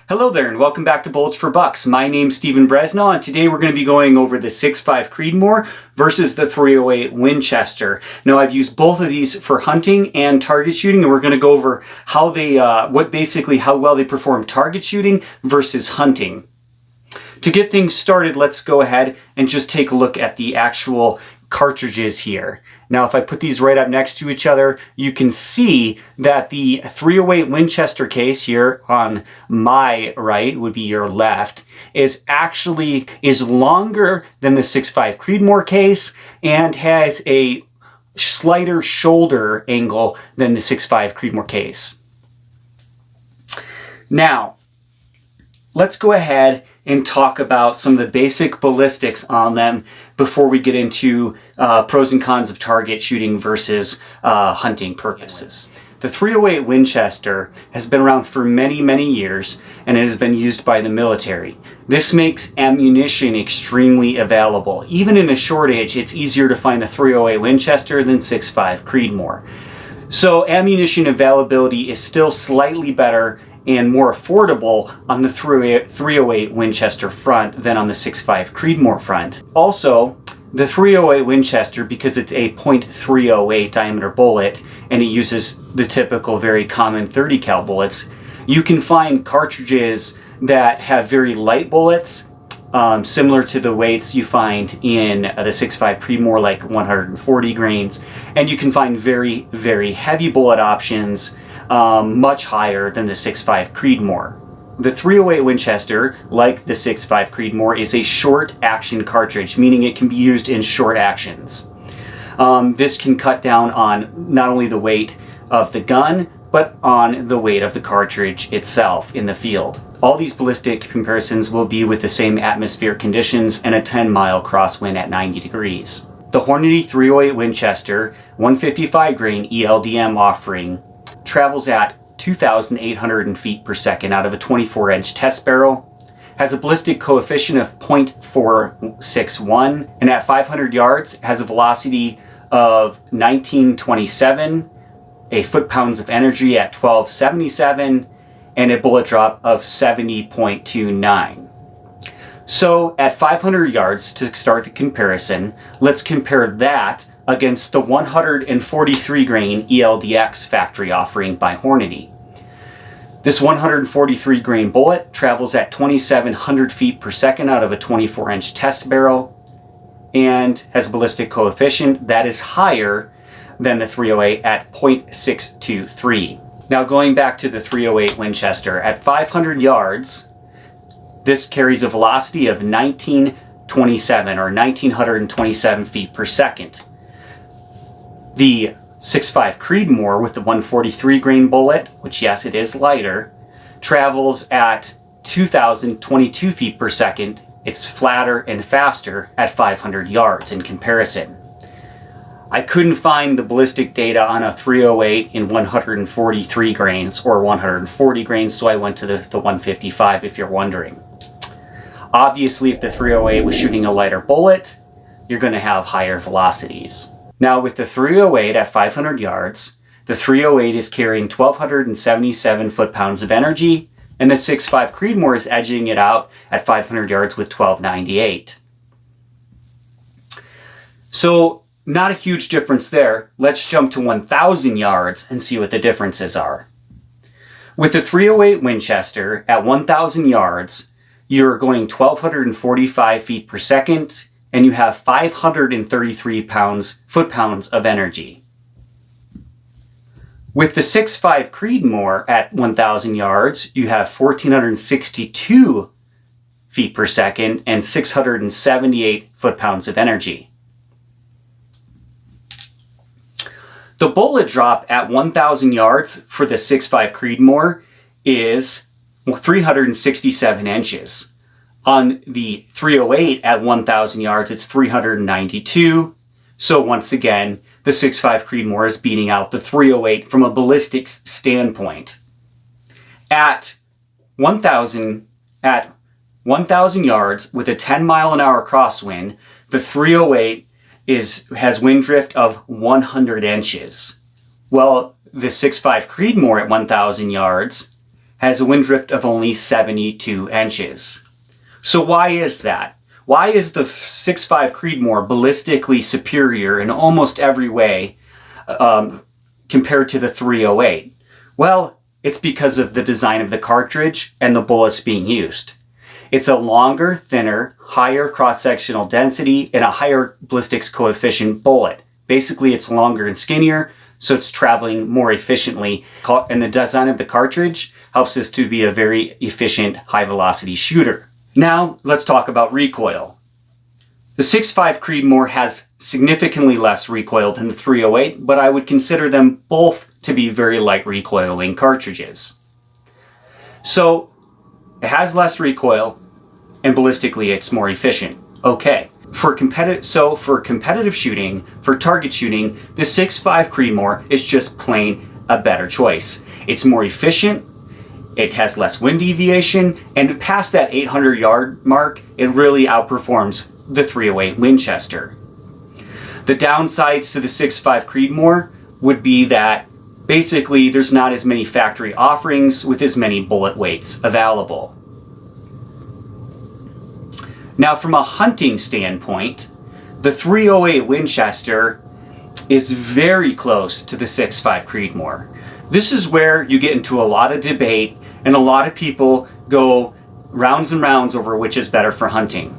Hello there and welcome back to Bullets for Bucks. My name's Stephen Bresnaugh and today we're going to be going over the 6.5 Creedmoor versus the 308 Winchester. Now I've used both of these for hunting and target shooting, and we're going to go over how they, how well they perform target shooting versus hunting. To get things started, let's go ahead and just take a look at the actual cartridges here. Now, if I put these right up next to each other, you can see that the 308 Winchester case here on my right, would be your left, is longer than the 6.5 Creedmoor case and has a slighter shoulder angle than the 6.5 Creedmoor case. Now, let's go ahead and talk about some of the basic ballistics on them before we get into pros and cons of target shooting versus hunting purposes. The 308 Winchester has been around for many, many years and it has been used by the military. This makes ammunition extremely available. Even in a shortage, it's easier to find a 308 Winchester than 6.5 Creedmoor. So ammunition availability is still slightly better and more affordable on the 308 Winchester front than on the 6.5 Creedmoor front. Also, the 308 Winchester, because it's a .308 diameter bullet and it uses the typical very common 30 cal bullets, you can find cartridges that have very light bullets, similar to the weights you find in the 6.5 Creedmoor, like 140 grains, and you can find very, very heavy bullet options much higher than the 6.5 Creedmoor. The 308 Winchester, like the 6.5 Creedmoor, is a short action cartridge, meaning it can be used in short actions. This can cut down on not only the weight of the gun, but on the weight of the cartridge itself in the field. All these ballistic comparisons will be with the same atmospheric conditions and a 10-mile crosswind at 90 degrees. The Hornady 308 Winchester 155 grain ELDM offering travels at 2,800 feet per second out of a 24-inch test barrel, has a ballistic coefficient of 0.461, and at 500 yards has a velocity of 1927, a foot-pounds of energy at 1277, and a bullet drop of 70.29. So at 500 yards, to start the comparison, let's compare that against the 143 grain ELDX factory offering by Hornady. This 143 grain bullet travels at 2,700 feet per second out of a 24-inch test barrel and has a ballistic coefficient that is higher than the 308 at 0.623. Now going back to the 308 Winchester, at 500 yards, this carries a velocity of 1927 or 1,927 feet per second. The 6.5 Creedmoor with the 143 grain bullet, which yes, it is lighter, travels at 2,022 feet per second. It's flatter and faster at 500 yards in comparison. I couldn't find the ballistic data on a 308 in 143 grains or 140 grains, so I went to the 155 if you're wondering. Obviously, if the 308 was shooting a lighter bullet, you're going to have higher velocities. Now with the 308 at 500 yards, the 308 is carrying 1,277 foot-pounds of energy, and the 6.5 Creedmoor is edging it out at 500 yards with 1,298. So not a huge difference there. Let's jump to 1,000 yards and see what the differences are. With the 308 Winchester at 1,000 yards, you're going 1,245 feet per second, and you have 533 foot-pounds of energy. With the 6.5 Creedmoor at 1,000 yards, you have 1,462 feet per second and 678 foot-pounds of energy. The bullet drop at 1,000 yards for the 6.5 Creedmoor is 367 inches. On the 308 at 1,000 yards, it's 392. So once again, the 6.5 Creedmoor is beating out the 308 from a ballistics standpoint. At 1,000 yards with a 10-mile-an-hour crosswind, the 308 has wind drift of 100 inches. Well, the 6.5 Creedmoor at 1,000 yards has a wind drift of only 72 inches. So why is that? Why is the 6.5 Creedmoor ballistically superior in almost every way compared to the 308? Well, it's because of the design of the cartridge and the bullets being used. It's a longer, thinner, higher cross-sectional density and a higher ballistics coefficient bullet. Basically, it's longer and skinnier, so it's traveling more efficiently. And the design of the cartridge helps this to be a very efficient, high-velocity shooter. Now, let's talk about recoil. The 6.5 Creedmoor has significantly less recoil than the 308, but I would consider them both to be very light recoiling cartridges. So, it has less recoil, and ballistically it's more efficient. Okay, for competitive shooting, for target shooting, the 6.5 Creedmoor is just plain a better choice. It's more efficient, it has less wind deviation, and past that 800-yard mark, it really outperforms the 308 Winchester. The downsides to the 6.5 Creedmoor would be that basically there's not as many factory offerings with as many bullet weights available. Now, from a hunting standpoint, the 308 Winchester is very close to the 6.5 Creedmoor. This is where you get into a lot of debate and a lot of people go rounds and rounds over which is better for hunting.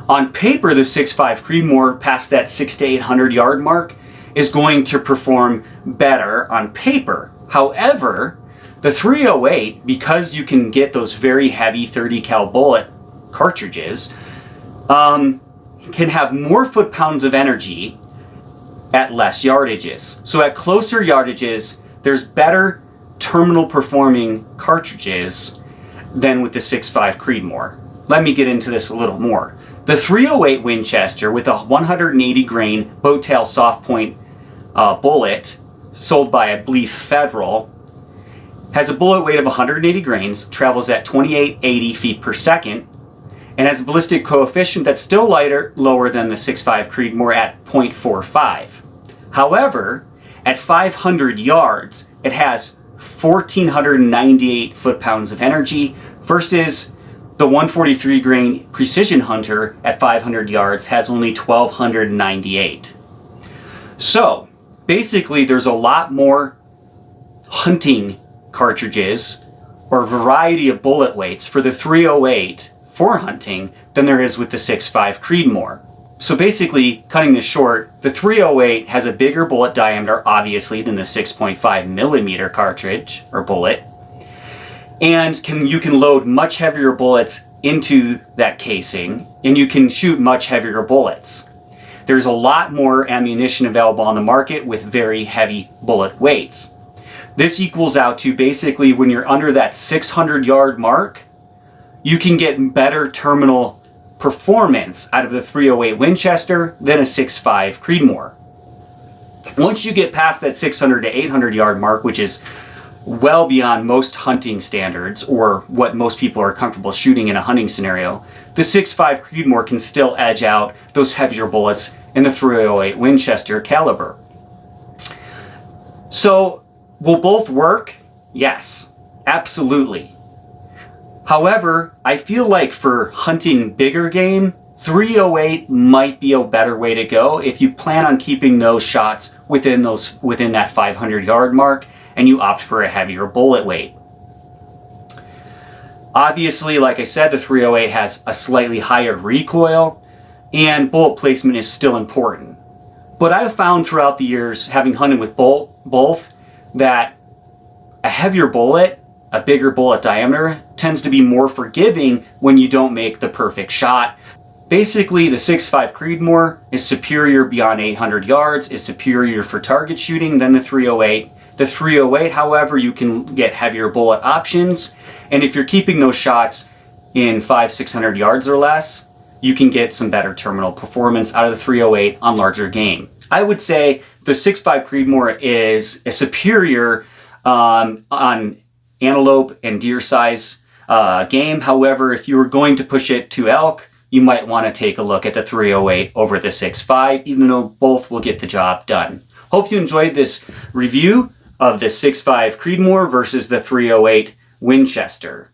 On paper, the 6.5 Creedmoor past that 600 to 800 yard mark is going to perform better on paper. However, the 308, because you can get those very heavy 30 cal bullet cartridges, can have more foot-pounds of energy at less yardages. So at closer yardages, there's better terminal performing cartridges than with the 6.5 Creedmoor. Let me get into this a little more. The 308 Winchester with a 180 grain boat tail soft point bullet sold by, I believe, Federal, has a bullet weight of 180 grains, travels at 2880 feet per second, and has a ballistic coefficient that's still lower than the 6.5 Creedmoor at 0.45. However, at 500 yards, it has 1,498 foot-pounds of energy versus the 143 grain Precision Hunter at 500 yards has only 1,298. So, basically, there's a lot more hunting cartridges or variety of bullet weights for the 308 for hunting than there is with the 6.5 Creedmoor. So basically, cutting this short, the 308 has a bigger bullet diameter, obviously, than the 6.5 millimeter cartridge or bullet, and you can load much heavier bullets into that casing, and you can shoot much heavier bullets. There's a lot more ammunition available on the market with very heavy bullet weights. This equals out to basically when you're under that 600 yard mark, you can get better terminal performance out of the 308 Winchester than a 6.5 Creedmoor. Once you get past that 600 to 800 yard mark, which is well beyond most hunting standards or what most people are comfortable shooting in a hunting scenario, the 6.5 Creedmoor can still edge out those heavier bullets in the 308 Winchester caliber. So, will both work? Yes, absolutely. However, I feel like for hunting bigger game, 308 might be a better way to go if you plan on keeping those shots within that 500 yard mark and you opt for a heavier bullet weight. Obviously, like I said, the 308 has a slightly higher recoil and bullet placement is still important. But I've found throughout the years, having hunted with both, that a heavier bullet, a bigger bullet diameter, tends to be more forgiving when you don't make the perfect shot. Basically, the 6.5 Creedmoor is superior beyond 800 yards, is superior for target shooting than the 308. The 308, however, you can get heavier bullet options, and if you're keeping those shots in 500-600 yards or less, you can get some better terminal performance out of the 308 on larger game. I would say the 6.5 Creedmoor is a superior on antelope and deer size game. However, if you were going to push it to elk, you might want to take a look at the 308 over the 6.5, even though both will get the job done. Hope you enjoyed this review of the 6.5 Creedmoor versus the 308 Winchester.